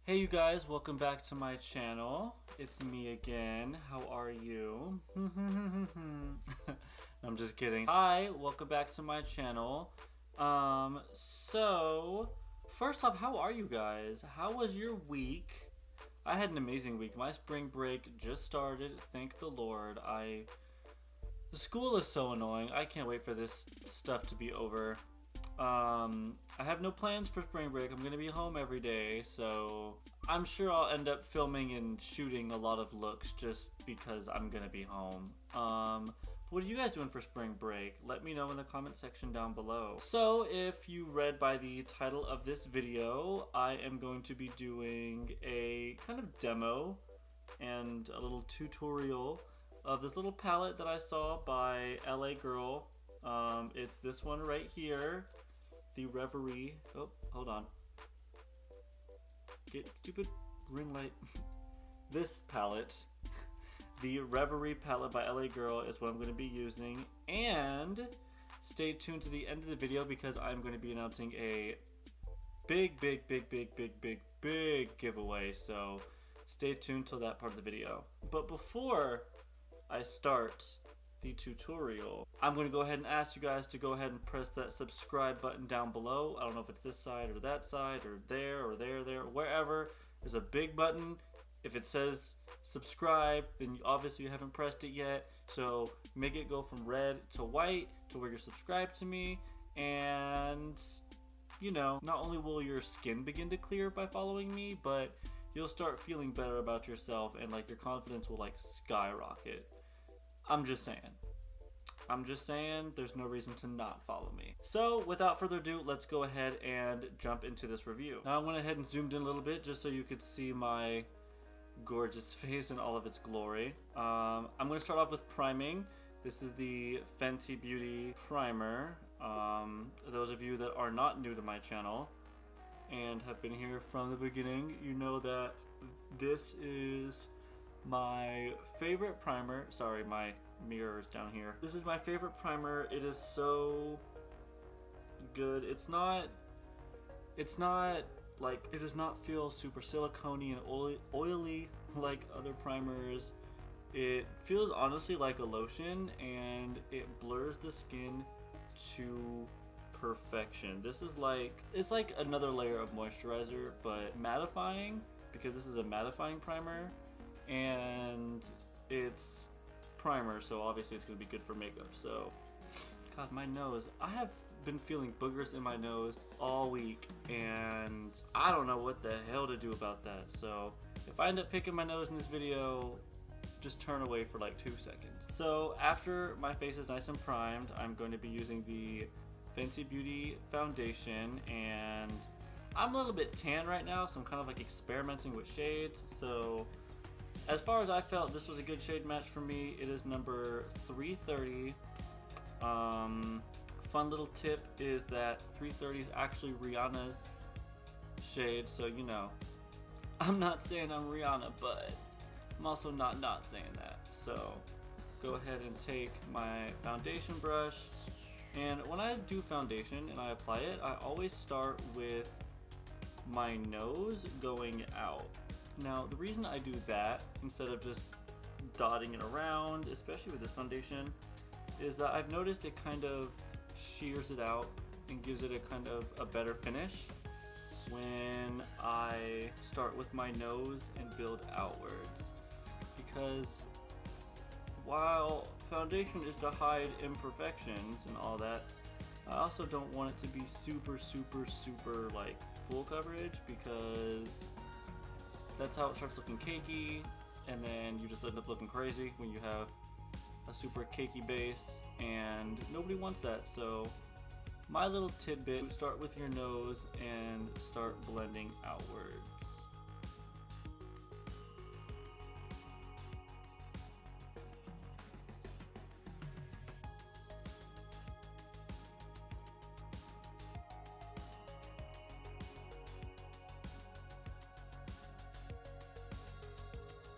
Hey you guys, welcome back to my channel. It's me again. How are you? I'm just kidding. Hi, welcome back to my channel. So first off, how are you guys? How was your week? I had an amazing week. My spring break just started, thank the Lord. The school is so annoying. I can't wait for this stuff to be over. I have no plans for spring break. I'm gonna be home every day, so I'm sure I'll end up filming and shooting a lot of looks just because I'm gonna be home. What are you guys doing for spring break? Let me know in the comment section down below. So if you read by the title of this video, I am going to be doing a kind of demo and a little tutorial of this little palette that I saw by LA Girl. It's this one right here, the Reverie, oh, hold on, get stupid ring light. This palette, the Reverie palette by LA Girl, is what I'm going to be using, and stay tuned to the end of the video because I'm going to be announcing a big giveaway, so stay tuned till that part of the video. But before I start the tutorial, I'm going to go ahead and ask you guys to go ahead and press that subscribe button down below. I don't know if it's this side or that side or there, wherever. There's a big button. If it says subscribe, then obviously you haven't pressed it yet. So make it go from red to white to where you're subscribed to me. And you know, not only will your skin begin to clear by following me, but you'll start feeling better about yourself and like your confidence will like skyrocket. I'm just saying, there's no reason to not follow me. So without further ado, let's go ahead and jump into this review. Now I went ahead and zoomed in a little bit just so you could see my gorgeous face in all of its glory. I'm going to start off with priming. This is the Fenty Beauty primer. Those of you that are not new to my channel and have been here from the beginning, you know that this is my favorite primer. Sorry, my mirror is down here. This is my favorite primer. It is so good. It's not like, it does not feel super silicone-y and oily like other primers. It feels honestly like a lotion and it blurs the skin to perfection. This is like, it's like another layer of moisturizer but mattifying, because this is a mattifying primer and it's primer, so obviously it's going to be good for makeup. So God, my nose, I have been feeling boogers in my nose all week and I don't know what the hell to do about that. So if I end up picking my nose in this video, just turn away for like 2 seconds. So after my face is nice and primed, I'm going to be using the Fenty Beauty foundation, and I'm a little bit tan right now, so I'm kind of like experimenting with shades. So as far as I felt, this was a good shade match for me. It is number 330. Fun little tip is that 330 is actually Rihanna's shade, so you know, I'm not saying I'm Rihanna, but I'm also not saying that. So go ahead and take my foundation brush, and when I do foundation and I apply it, I always start with my nose going out. Now the reason I do that instead of just dotting it around, especially with this foundation, is that I've noticed it kind of shears it out and gives it a kind of a better finish when I start with my nose and build outwards. Because while foundation is to hide imperfections and all that, I also don't want it to be super like full coverage, because that's how it starts looking cakey, and then you just end up looking crazy when you have a super cakey base, and nobody wants that. So my little tidbit, start with your nose and start blending outwards.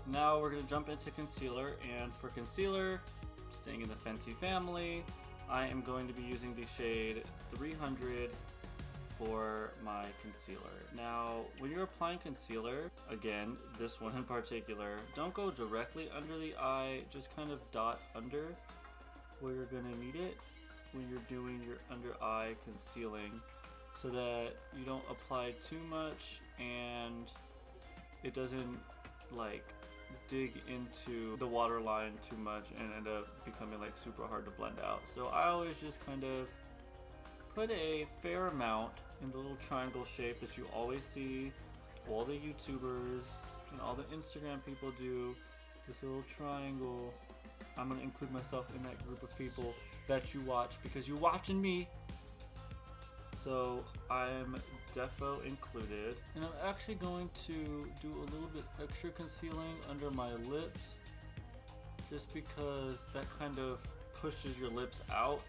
Now we're going to jump into concealer, and for concealer, staying in the Fenty family, I am going to be using the shade 300 for my concealer. Now, when you're applying concealer, again, this one in particular, don't go directly under the eye, just kind of dot under where you're gonna need it when you're doing your under eye concealing, so that you don't apply too much and it doesn't like dig into the waterline too much and end up becoming like super hard to blend out. So I always just kind of put a fair amount in the little triangle shape that you always see all the YouTubers and all the Instagram people do, this little triangle. I'm gonna include myself in that group of people that you watch because you're watching me. So I'm defo included, and I'm actually going to do a little bit extra concealing under my lips just because that kind of pushes your lips out,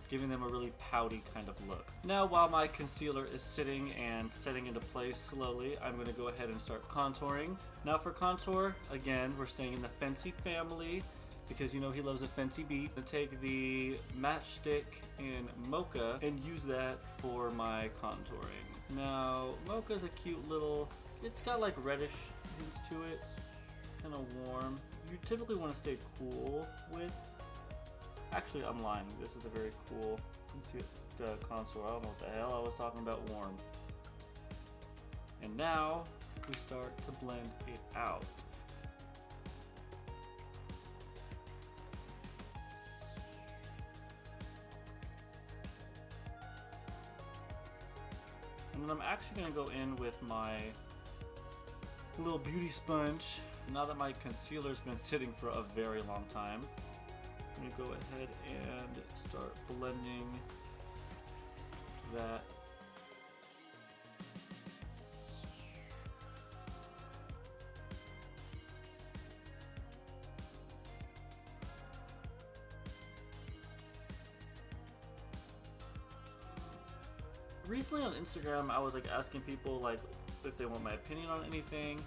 giving them a really pouty kind of look. Now, while my concealer is sitting and setting into place slowly, I'm going to go ahead and start contouring. Now for contour, again, we're staying in the Fenty family because you know he loves a Fenty beat. I'm going to take the matchstick in Mocha and use that for my contouring. Now, Mocha's a cute little, it's got like reddish hints to it, kind of warm. You typically want to stay cool with. Actually, I'm lying. This is a very cool contour. I don't know what the hell I was talking about, warm. And now we start to blend it out. And then I'm actually going to go in with my little beauty sponge. Now that my concealer's been sitting for a very long time, I'm going to go ahead and start blending that. Recently on Instagram, I was like asking people like if they want my opinion on anything,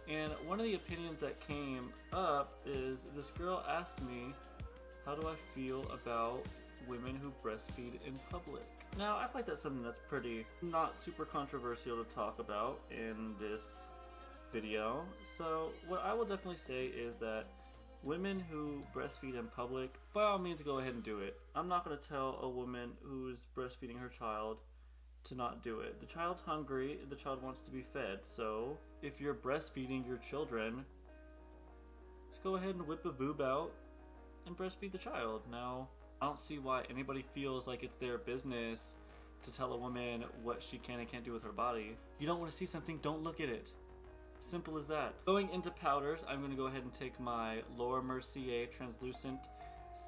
and one of the opinions that came up is this girl asked me, how do I feel about women who breastfeed in public? Now, I feel like that's something that's pretty not super controversial to talk about in this video. So what I will definitely say is that women who breastfeed in public, by all means go ahead and do it. I'm not going to tell a woman who's breastfeeding her child to not do it. The child's hungry, the child wants to be fed. So if you're breastfeeding your children, just go ahead and whip a boob out and breastfeed the child. Now, I don't see why anybody feels like it's their business to tell a woman what she can and can't do with her body. You don't want to see something, don't look at it. Simple as that. Going into powders, I'm going to go ahead and take my Laura Mercier translucent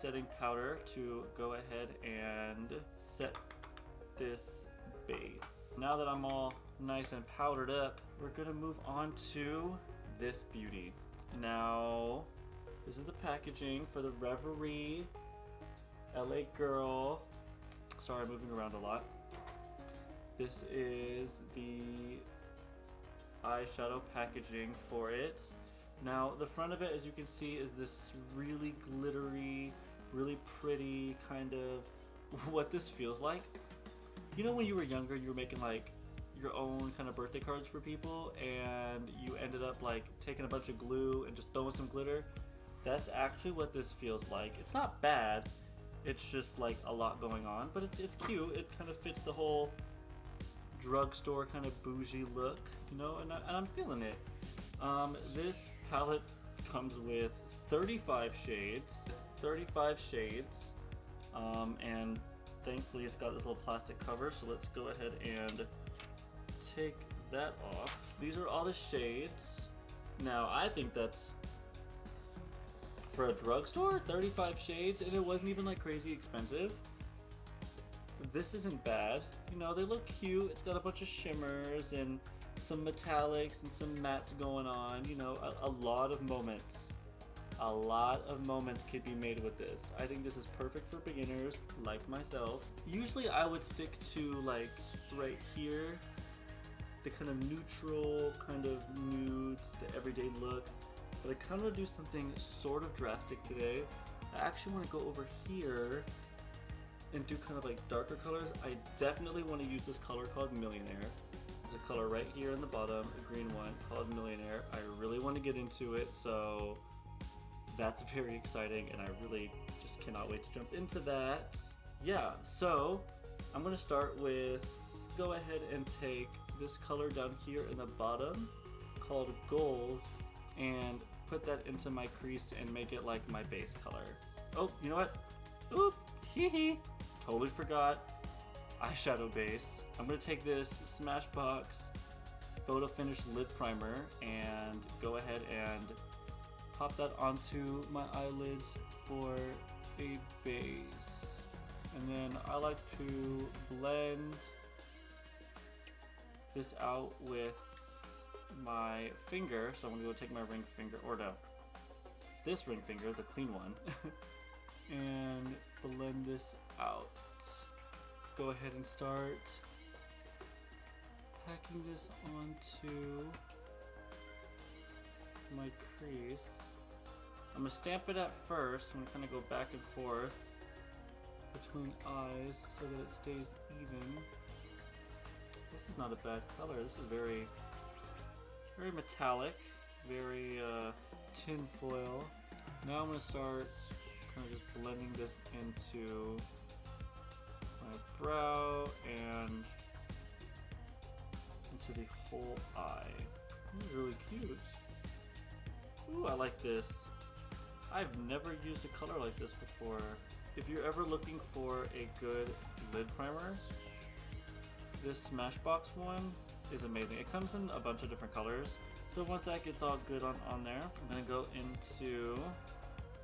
setting powder to go ahead and set this base. Now that I'm all nice and powdered up, we're going to move on to this beauty. Now, this is the packaging for the Reverie LA Girl. Sorry, I'm moving around a lot. This is the eyeshadow packaging for it. Now, the front of it, as you can see, is this really glittery, really pretty kind of what this feels like. You know when you were younger, you were making like your own kind of birthday cards for people and you ended up like taking a bunch of glue and just throwing some glitter? That's actually what this feels like. It's not bad, it's just like a lot going on, but it's cute. It kind of fits the whole drugstore kind of bougie look, you know, and I'm feeling it. This palette comes with 35 shades, and thankfully it's got this little plastic cover, so let's go ahead and take that off. These are all the shades. Now, I think that's, for a drugstore, 35 shades, and it wasn't even like crazy expensive. This isn't bad. You know, they look cute. It's got a bunch of shimmers and some metallics and some mattes going on. You know, a lot of moments. A lot of moments could be made with this. I think this is perfect for beginners like myself. Usually I would stick to like right here, the kind of neutral, kind of nudes, the everyday looks. But I kind of want to do something sort of drastic today. I actually want to go over here and do kind of like darker colors, I definitely want to use this color called Millionaire. There's a color right here in the bottom, a green one called Millionaire. I really want to get into it, so that's very exciting, and I really just cannot wait to jump into that. Yeah, so I'm going to start with, go ahead and take this color down here in the bottom called Goals and put that into my crease and make it like my base color. Oh, you know what? Oop, hee hee. Totally forgot eyeshadow base. I'm gonna take this Smashbox Photo Finish Lid Primer and go ahead and pop that onto my eyelids for a base. And then I like to blend this out with my finger. So I'm gonna go take my ring finger, or no, this ring finger, the clean one, and blend this out. Go ahead and start packing this onto my crease. I'm gonna stamp it at first. I'm gonna kind of go back and forth between eyes so that it stays even. This is not a bad color. This is very, very metallic, very tin foil. Now I'm gonna start kind of just blending this into my brow and into the whole eye. This is really cute. Ooh, I like this. I've never used a color like this before. If you're ever looking for a good lid primer, this Smashbox one is amazing. It comes in a bunch of different colors. So once that gets all good on there, I'm gonna go into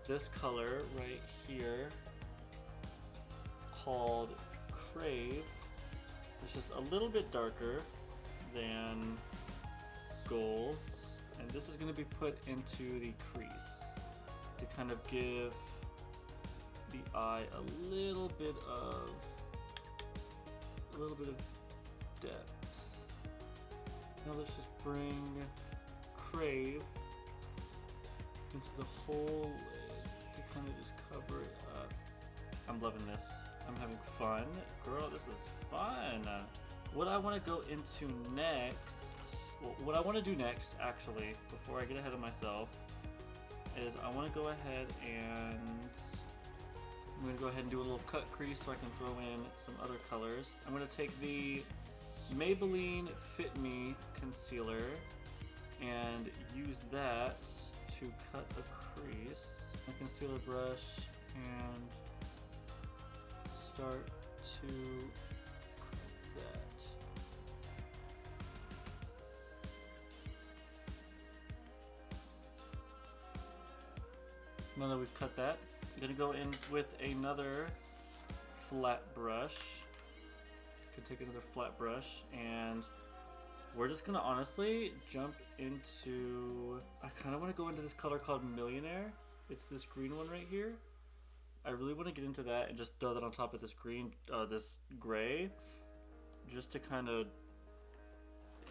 this color right here called Crave. It's just a little bit darker than Goals, and this is going to be put into the crease to kind of give the eye a little bit of depth. Now let's just bring Crave into the whole lid to kind of just cover it up. I'm loving this. I'm having fun. Girl, this is fun. What I want to go into next, well, what I want to do next, actually, before I get ahead of myself, is I want to go ahead and I'm going to go ahead and do a little cut crease so I can throw in some other colors. I'm going to take the Maybelline Fit Me concealer and use that to cut a crease. My concealer brush and start to cut that. Now that we've cut that, I'm gonna go in with another flat brush. Could take another flat brush, and we're just gonna honestly jump into, I kind of want to go into this color called Millionaire. It's this green one right here. I really want to get into that and just throw that on top of this green, this gray, just to kind of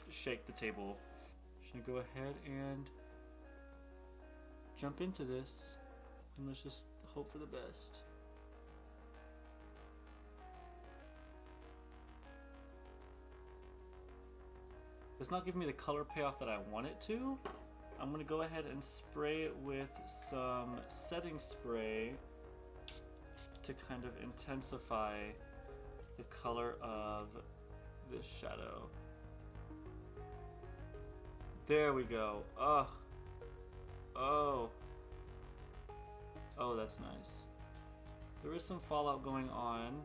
shake the table. Just gonna go ahead and jump into this, and let's just hope for the best. It's not giving me the color payoff that I want it to. I'm gonna go ahead and spray it with some setting spray to kind of intensify the color of this shadow. There we go. Oh, that's nice. There is some fallout going on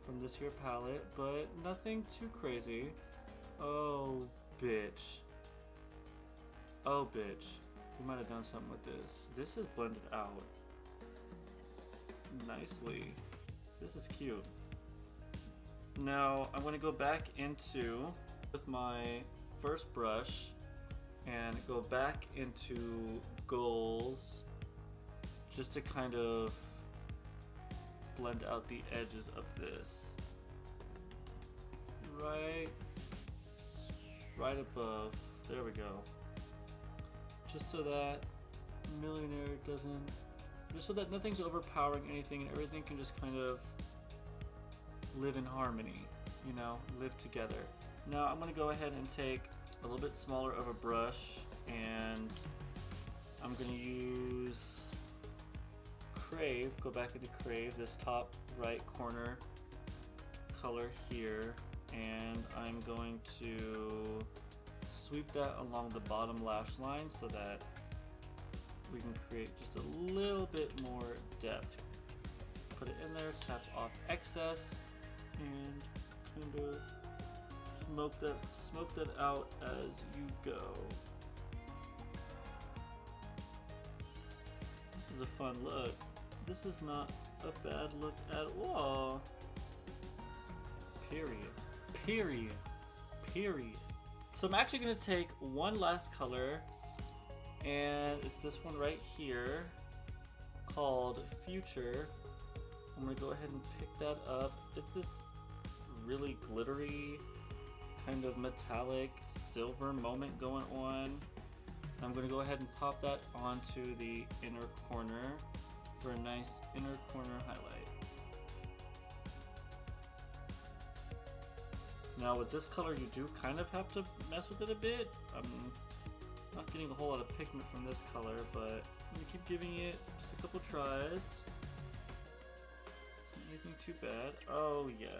from this here palette, but nothing too crazy. Oh, bitch. Oh, bitch. We might have done something with this. This is blended out nicely. This is cute. Now I'm going to go back into with my first brush and go back into Goals just to kind of blend out the edges of this. Right above. There we go. Just so that Millionaire doesn't just so that nothing's overpowering anything and everything can just kind of live in harmony, you know, live together. Now I'm going to go ahead and take a little bit smaller of a brush, and I'm going to use Crave, go back into Crave, this top right corner color here, and I'm going to sweep that along the bottom lash line so that we can create just a little bit more depth. Put it in there, tap off excess, and kind of smoke that out as you go. This is a fun look. This is not a bad look at all. Period. Period. Period. So I'm actually going to take one last color, and it's this one right here called Future. I'm going to go ahead and pick that up. It's this really glittery, kind of metallic silver moment going on. I'm going to go ahead and pop that onto the inner corner for a nice inner corner highlight. Now with this color you do kind of have to mess with it a bit. I'm not getting a whole lot of pigment from this color, but I'm going to keep giving it just a couple tries. Isn't anything too bad. Oh yes.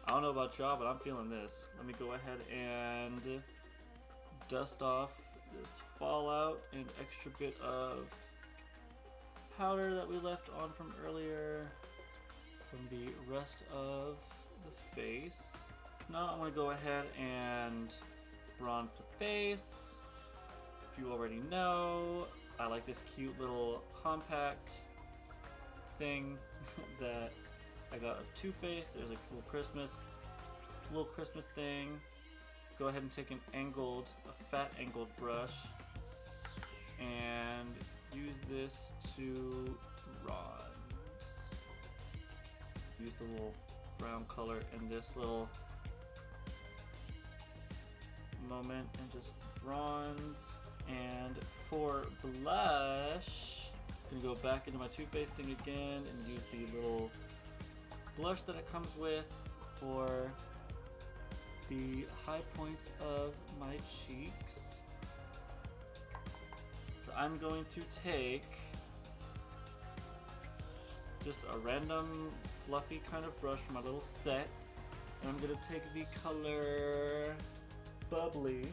I don't know about y'all, but I'm feeling this. Let me go ahead and dust off this fallout and extra bit of powder that we left on from earlier from the rest of the face. Now I'm going to go ahead and bronze the face. If you already know, I like this cute little compact thing that I got of Too Faced. There's a little Christmas thing. Go ahead and take a fat angled brush and use this to bronze. Use the little brown color in this little moment and just bronze. And for blush, I'm gonna go back into my Too Faced thing again and use the little blush that it comes with for the high points of my cheeks. So I'm going to take just a random fluffy kind of brush from my little set, and I'm going to take the color Bubbly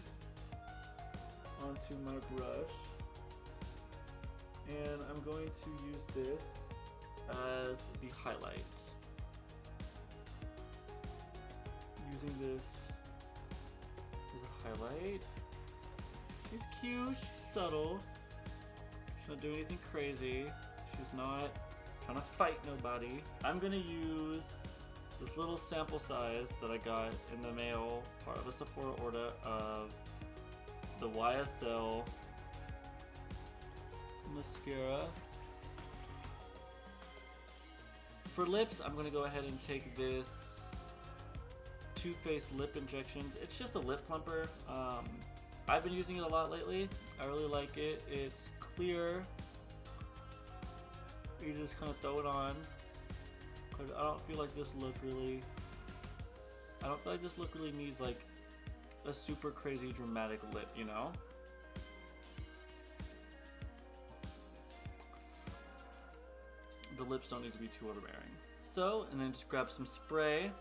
onto my brush, and I'm going to use this as the highlight. Using this as a highlight. She's cute, she's subtle, she's not doing anything crazy, she's not trying to fight nobody. I'm gonna use this little sample size that I got in the mail, part of a Sephora order, of the YSL mascara. For lips, I'm gonna go ahead and take this Too Faced lip injections. It's just a lip plumper. I've been using it a lot lately. I really like it. It's clear. You just kind of throw it on. I don't feel like this look really needs like a super crazy dramatic lip, you know? The lips don't need to be too overbearing. So, and then just grab some spray.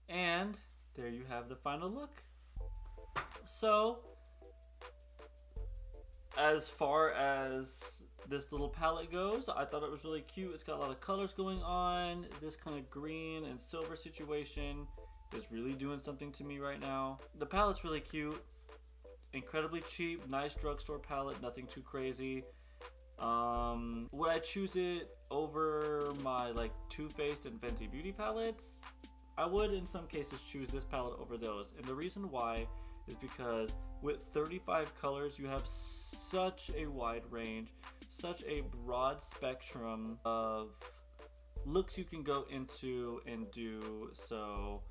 And there you have the final look. So, as far as this little palette goes, I thought it was really cute. It's got a lot of colors going on. This kind of green and silver situation is really doing something to me right now. The palette's really cute, incredibly cheap, nice drugstore palette, nothing too crazy. Would I choose it over my like Too Faced and Fenty Beauty palettes? I would in some cases choose this palette over those, and the reason why is because with 35 colors you have such a wide range, such a broad spectrum of looks you can go into and do. So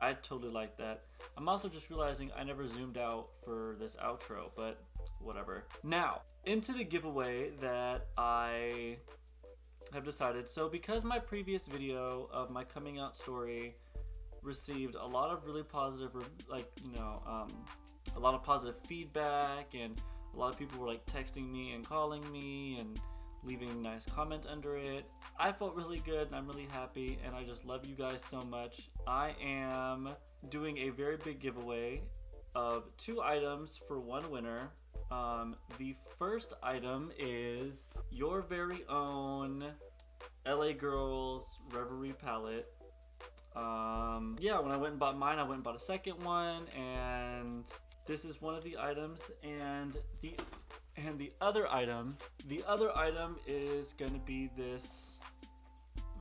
I totally like that. I'm also just realizing I never zoomed out for this outro, but whatever. Now, into the giveaway that I have decided. So because my previous video of my coming out story received a lot of really positive, like, you know, a lot of positive feedback, and a lot of people were like texting me and calling me and leaving a nice comment under it. I felt really good and I'm really happy, and I just love you guys so much. I am doing a very big giveaway of 2 items for 1 winner. The first item is your very own LA Girls Reverie palette. Yeah, when I went and bought mine, I went and bought a second one, and this is one of the items. And the other item is gonna be this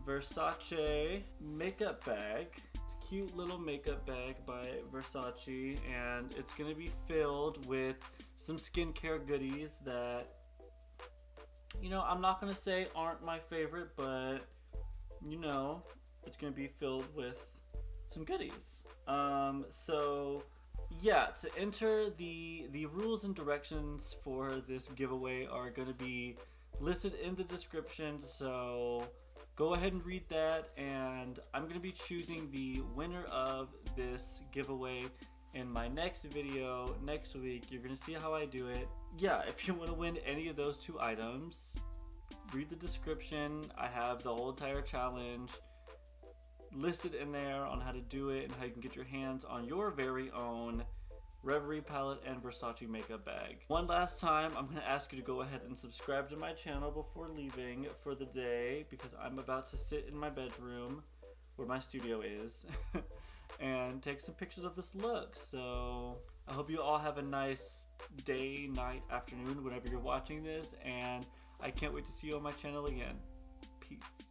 Versace makeup bag. It's a cute little makeup bag by Versace, and it's gonna be filled with some skincare goodies that, you know, I'm not gonna say aren't my favorite, but you know, it's gonna be filled with some goodies. So yeah, to enter, the rules and directions for this giveaway are going to be listed in the description, so go ahead and read that, and I'm going to be choosing the winner of this giveaway in my next video next week. You're going to see how I do it. Yeah, if you want to win any of those 2 items, read the description. I have the whole entire challenge listed in there on how to do it and how you can get your hands on your very own Reverie palette and Versace makeup bag. One last time, I'm going to ask you to go ahead and subscribe to my channel before leaving for the day, because I'm about to sit in my bedroom where my studio is and take some pictures of this look. So I hope you all have a nice day, night, afternoon, whenever you're watching this, and I can't wait to see you on my channel again. Peace.